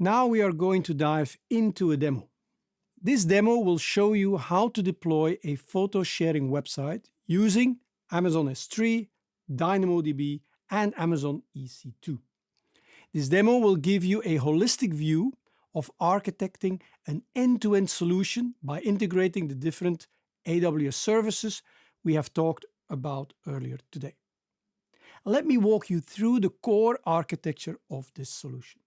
Now we are going to dive into a demo. This demo will show you how to deploy a photo sharing website using Amazon S3, DynamoDB, and Amazon EC2. This demo will give you a holistic view of architecting an end-to-end solution by integrating the different AWS services we have talked about earlier today. Let me walk you through the core architecture of this solution.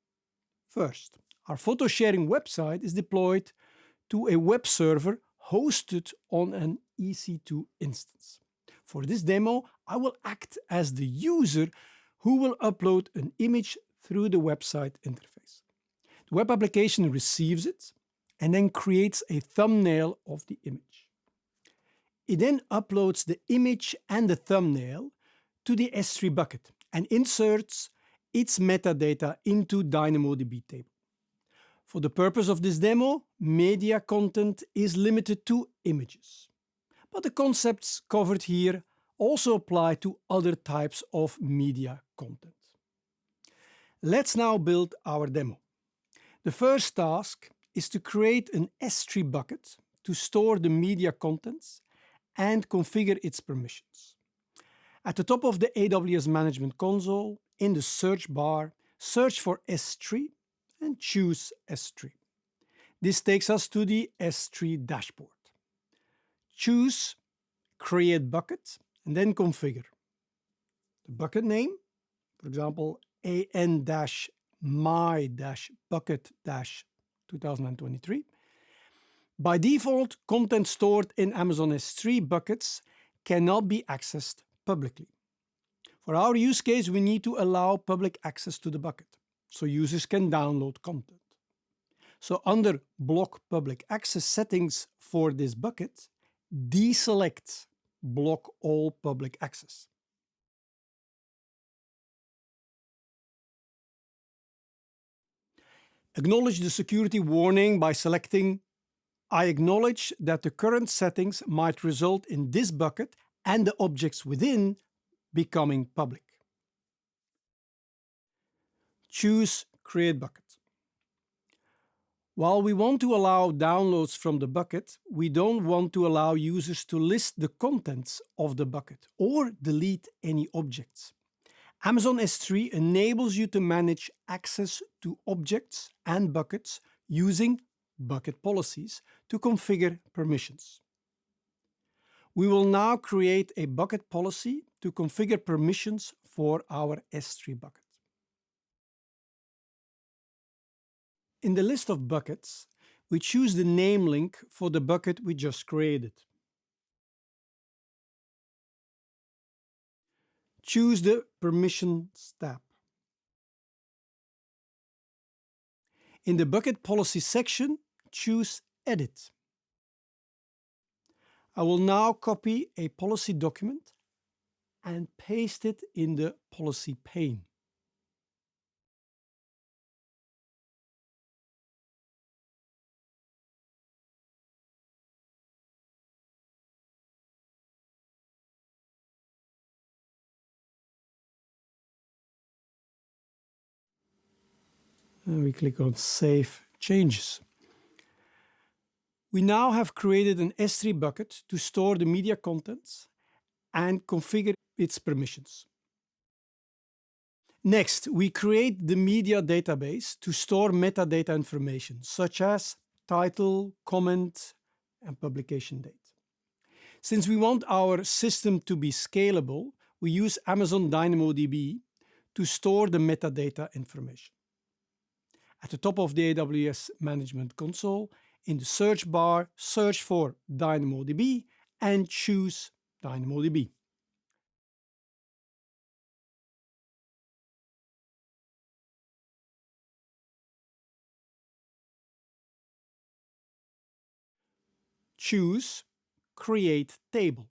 First, our photo sharing website is deployed to a web server hosted on an EC2 instance. For this demo, I will act as the user who will upload an image through the website interface. The web application receives it and then creates a thumbnail of the image. It then uploads the image and the thumbnail to the S3 bucket and inserts its metadata into DynamoDB table. For the purpose of this demo, media content is limited to images. But the concepts covered here also apply to other types of media content. Let's now build our demo. The first task is to create an S3 bucket to store the media contents and configure its permissions. At the top of the AWS Management Console, in the search bar, search for S3 and choose S3. This takes us to the S3 dashboard. Choose Create Bucket and then configure. The bucket name, for example, an-my-bucket-2023. By default, content stored in Amazon S3 buckets cannot be accessed publicly. For our use case, we need to allow public access to the bucket, so users can download content. So under Block Public Access settings for this bucket, deselect Block All Public Access. Acknowledge the security warning by selecting I acknowledge that the current settings might result in this bucket and the objects within becoming public. Choose Create Bucket. While we want to allow downloads from the bucket, we don't want to allow users to list the contents of the bucket or delete any objects. Amazon S3 enables you to manage access to objects and buckets using bucket policies to configure permissions. We will now create a bucket policy to configure permissions for our S3 bucket. In the list of buckets, we choose the name link for the bucket we just created. Choose the Permissions tab. In the Bucket Policy section, choose Edit. I will now copy a policy document and paste it in the policy pane. And we click on Save Changes. We now have created an S3 bucket to store the media contents and configure its permissions. Next, we create the media database to store metadata information, such as title, comment, and publication date. Since we want our system to be scalable, we use Amazon DynamoDB to store the metadata information. At the top of the AWS Management Console, in the search bar, search for DynamoDB and choose DynamoDB. Choose Create Table.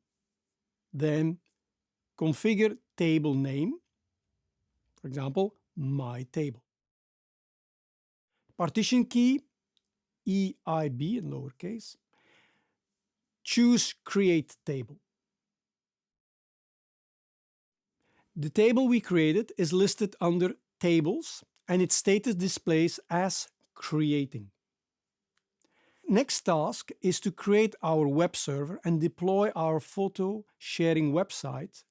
Then configure table name, for example, My Table. Partition key, EIB in lowercase. Choose Create Table. The table we created is listed under Tables and its status displays as creating. Next task is to create our web server and deploy our photo sharing website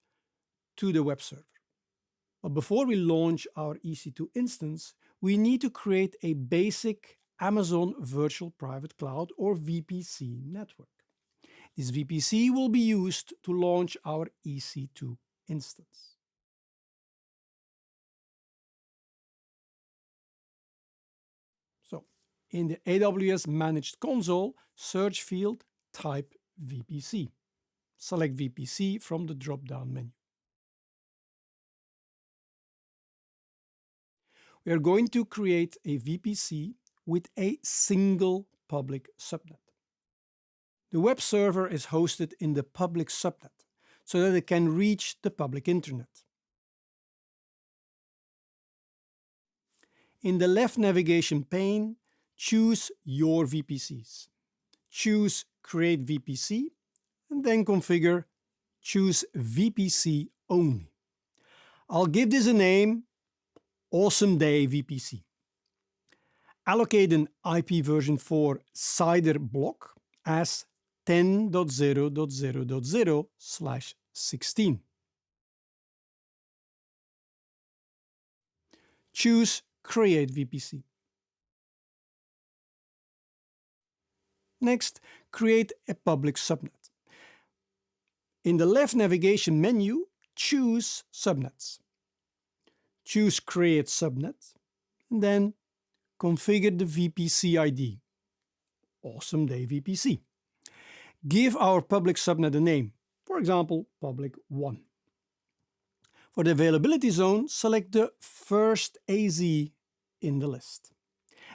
to the web server. But before we launch our EC2 instance, we need to create a basic Amazon Virtual Private Cloud or VPC network. This VPC will be used to launch our EC2 instance. So, in the AWS Managed Console search field, type VPC. Select VPC from the drop-down menu. We are going to create a VPC with a single public subnet. The web server is hosted in the public subnet so that it can reach the public internet. In the left navigation pane, choose your VPCs. Choose Create VPC and then configure Choose VPC only. I'll give this a name, Awesome Day VPC. Allocate an IP version 4 CIDR block as 10.0.0.0/16. Choose Create VPC. Next, create a public subnet. In the left navigation menu, choose Subnets. Choose Create Subnet, and then configure the VPC ID, Awesome Day VPC. Give our public subnet a name, for example, public 1. For the availability zone, select the first AZ in the list.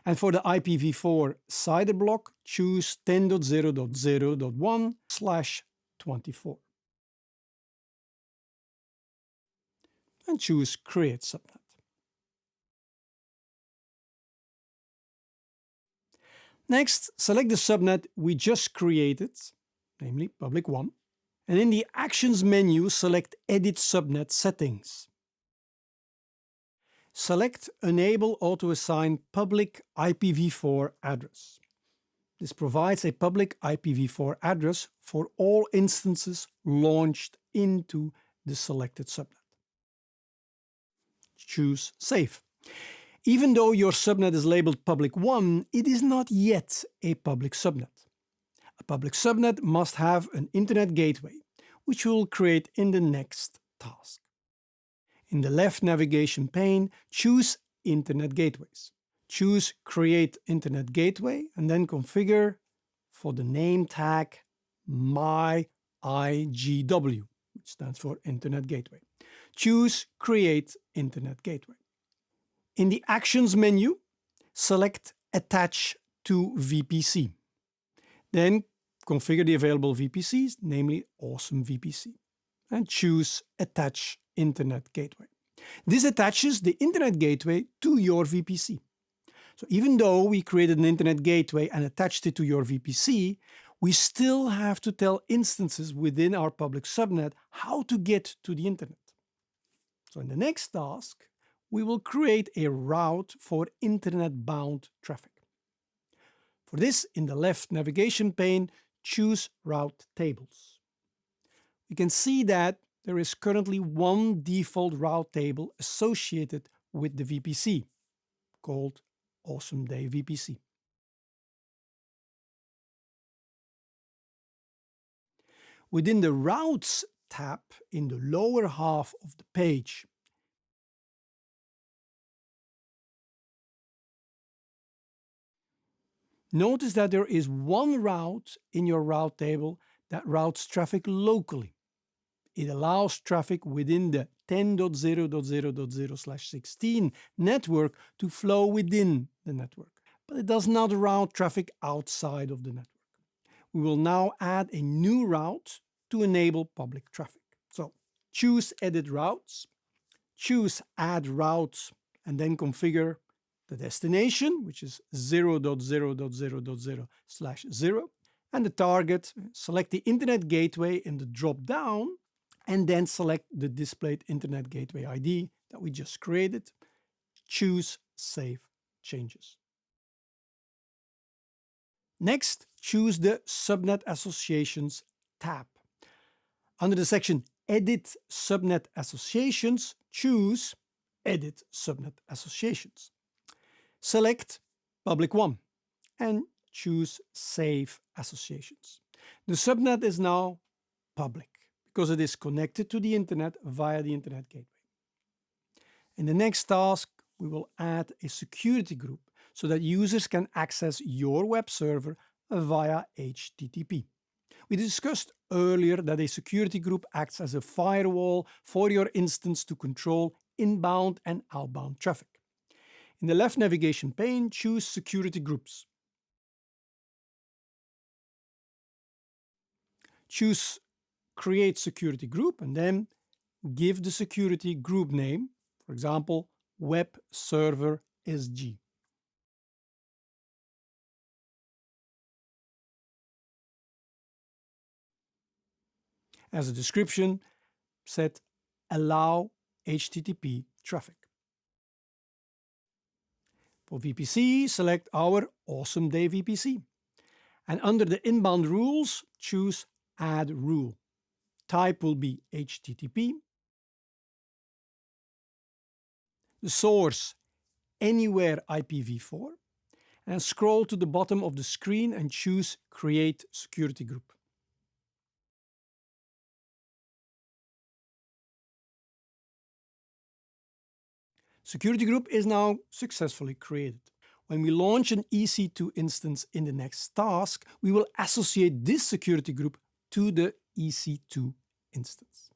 And for the IPv4 CIDR block, choose 10.0.0.1/24. And choose Create Subnet. Next, select the subnet we just created, namely public 1, and in the Actions menu, select Edit Subnet Settings. Select Enable Auto-Assign Public IPv4 Address. This provides a public IPv4 address for all instances launched into the selected subnet. Choose Save. Even though your subnet is labeled public 1, it is not yet a public subnet. A public subnet must have an internet gateway, which we will create in the next task. In the left navigation pane, choose Internet Gateways. Choose Create Internet Gateway and then configure for the name tag MyIGW, which stands for Internet Gateway. Choose Create Internet Gateway. In the Actions menu, select Attach to VPC. Then configure the available VPCs, namely Awesome VPC, and choose Attach Internet Gateway. This attaches the Internet Gateway to your VPC. So even though we created an Internet Gateway and attached it to your VPC, we still have to tell instances within our public subnet how to get to the Internet. So in the next task, we will create a route for internet-bound traffic. For this, in the left navigation pane, choose Route Tables. You can see that there is currently one default route table associated with the VPC, called Awesome Day VPC. Within the Routes tab in the lower half of the page, notice that there is one route in your route table that routes traffic locally. It allows traffic within the 10.0.0.0/16 network to flow within the network, but it does not route traffic outside of the network. We will now add a new route to enable public traffic. So choose Edit Routes, choose Add Routes, and then configure the destination, which is 0.0.0.0/0, and the target. Select the Internet Gateway in the drop-down, and then select the displayed Internet Gateway ID that we just created. Choose Save Changes. Next, choose the Subnet Associations tab. Under the section Edit Subnet Associations, choose Edit Subnet Associations. Select Public 1 and choose Save Associations. The subnet is now public because it is connected to the internet via the Internet Gateway. In the next task, we will add a security group so that users can access your web server via HTTP. We discussed earlier that a security group acts as a firewall for your instance to control inbound and outbound traffic. In the left navigation pane, choose Security Groups. Choose Create Security Group and then give the security group name, for example, Web Server SG. As a description, set Allow HTTP traffic. For VPC, select our AWSome Day VPC. And under the inbound rules, choose Add Rule. Type will be HTTP. The source, Anywhere IPv4. And scroll to the bottom of the screen and choose Create Security Group. Security group is now successfully created. When we launch an EC2 instance in the next task, we will associate this security group to the EC2 instance.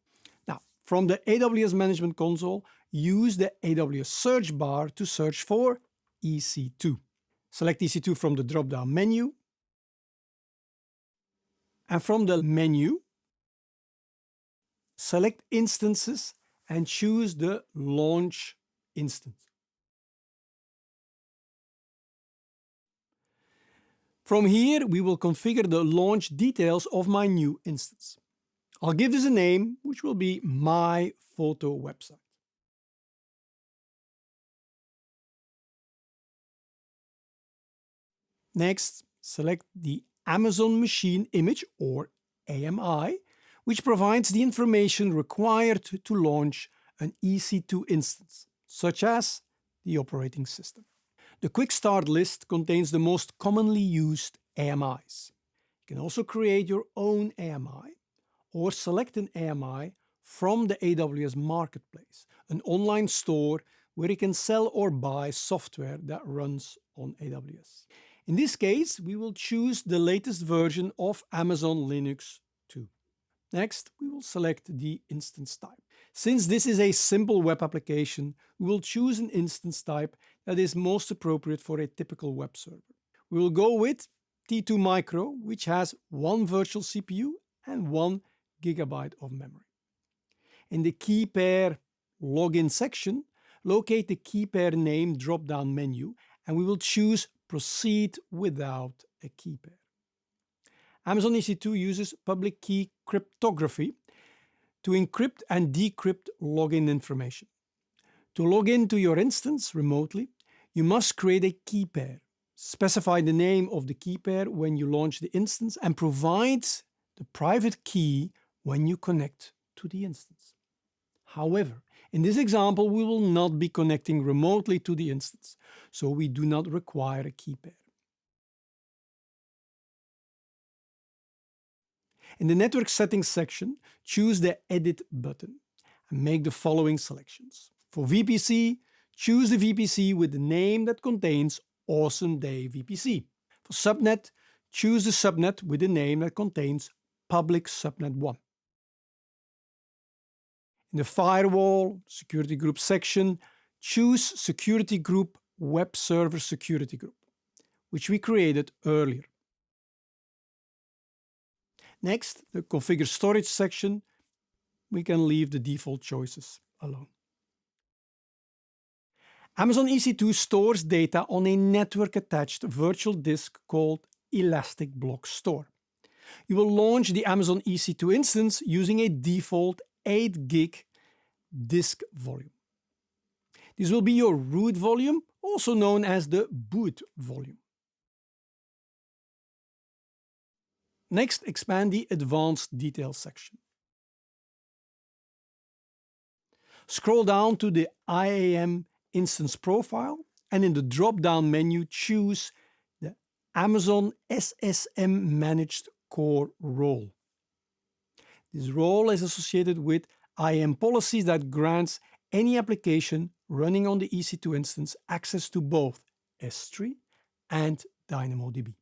Now, from the AWS Management Console, use the AWS search bar to search for EC2. Select EC2 from the drop-down menu. And from the menu, select Instances and choose the Launch instance. From here, we will configure the launch details of my new instance. I'll give this a name, which will be My Photo Website. Next, select the Amazon Machine Image, or AMI, which provides the information required to launch an EC2 instance, such as the operating system. The Quick Start list contains the most commonly used AMIs. You can also create your own AMI or select an AMI from the AWS Marketplace, an online store where you can sell or buy software that runs on AWS. In this case, we will choose the latest version of Amazon Linux 2. Next, we will select the instance type. Since this is a simple web application, we will choose an instance type that is most appropriate for a typical web server. We will go with T2 Micro, which has one virtual CPU and 1 GB of memory. In the key pair login section, locate the key pair name drop-down menu, and we will choose Proceed without a key pair. Amazon EC2 uses public key cryptography to encrypt and decrypt login information. To log into your instance remotely, you must create a key pair. Specify the name of the key pair when you launch the instance and provide the private key when you connect to the instance. However, in this example, we will not be connecting remotely to the instance, so we do not require a key pair. In the Network Settings section, choose the Edit button and make the following selections. For VPC, choose the VPC with the name that contains AWSome Day VPC. For subnet, choose the subnet with the name that contains Public Subnet 1. In the Firewall Security Group section, choose Security Group Web Server Security Group, which we created earlier. Next, the Configure Storage section, we can leave the default choices alone. Amazon EC2 stores data on a network-attached virtual disk called Elastic Block Store. You will launch the Amazon EC2 instance using a default 8 gig disk volume. This will be your root volume, also known as the boot volume. Next, expand the Advanced Details section. Scroll down to the IAM instance profile and in the drop-down menu choose the Amazon SSM Managed Core role. This role is associated with IAM policies that grants any application running on the EC2 instance access to both S3 and DynamoDB.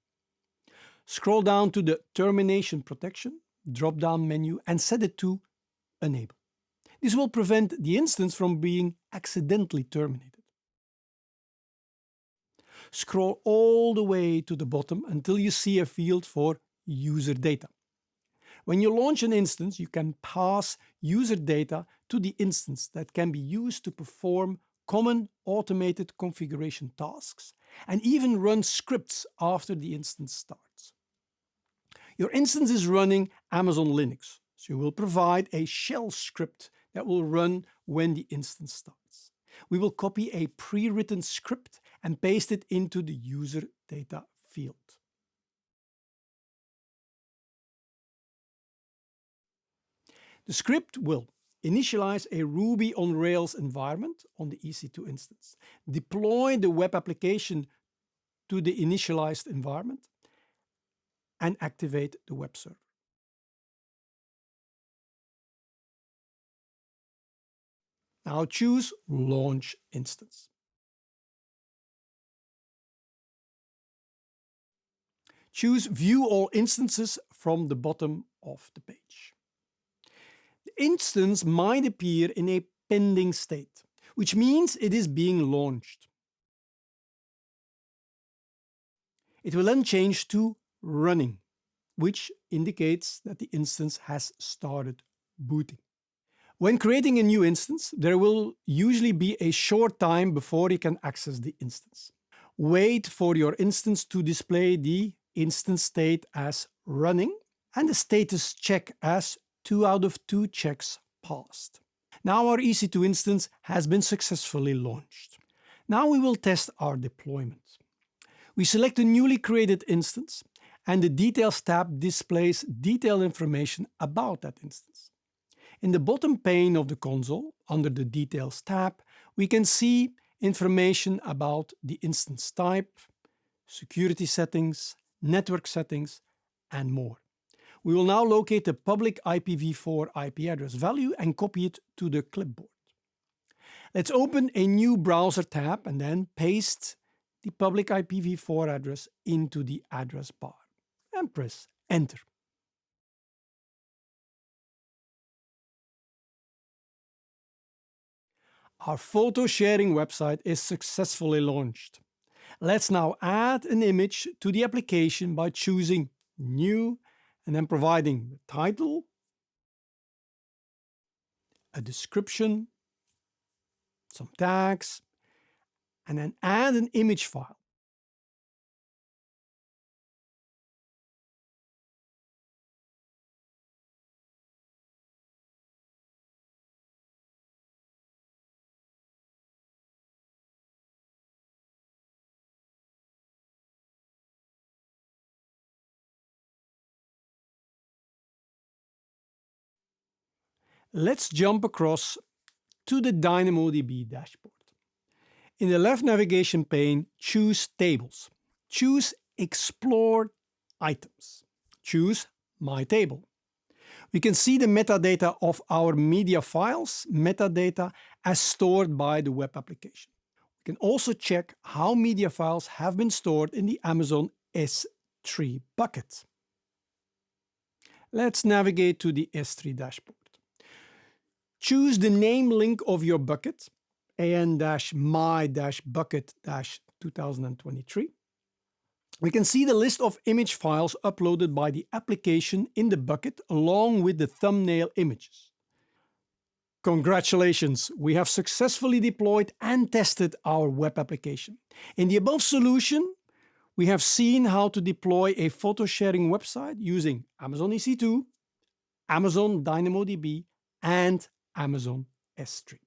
Scroll down to the Termination Protection drop-down menu and set it to Enable. This will prevent the instance from being accidentally terminated. Scroll all the way to the bottom until you see a field for user data. When you launch an instance, you can pass user data to the instance that can be used to perform common automated configuration tasks and even run scripts after the instance starts. Your instance is running Amazon Linux, so you will provide a shell script that will run when the instance starts. We will copy a pre-written script and paste it into the user data field. The script will initialize a Ruby on Rails environment on the EC2 instance, deploy the web application to the initialized environment, and activate the web server. Now choose Launch Instance. Choose View All Instances from the bottom of the page. The instance might appear in a pending state, which means it is being launched. It will then change to running, which indicates that the instance has started booting. When creating a new instance, there will usually be a short time before you can access the instance. Wait for your instance to display the instance state as running and the status check as 2 out of 2 checks passed. Now our EC2 instance has been successfully launched. Now we will test our deployment. We select a newly created instance and the Details tab displays detailed information about that instance. In the bottom pane of the console, under the Details tab, we can see information about the instance type, security settings, network settings, and more. We will now locate the public IPv4 IP address value and copy it to the clipboard. Let's open a new browser tab and then paste the public IPv4 address into the address bar and press Enter. Our photo sharing website is successfully launched. Let's now add an image to the application by choosing New and then providing the title, a description, some tags, and then add an image file. Let's jump across to the DynamoDB dashboard. In the left navigation pane, choose Tables. Choose Explore Items. Choose My Table. We can see the metadata of our media files, metadata as stored by the web application. We can also check how media files have been stored in the Amazon S3 bucket. Let's navigate to the S3 dashboard. Choose the name link of your bucket, an-my-bucket-2023. We can see the list of image files uploaded by the application in the bucket along with the thumbnail images. Congratulations, we have successfully deployed and tested our web application. In the above solution, we have seen how to deploy a photo sharing website using Amazon EC2, Amazon DynamoDB, and Amazon S3.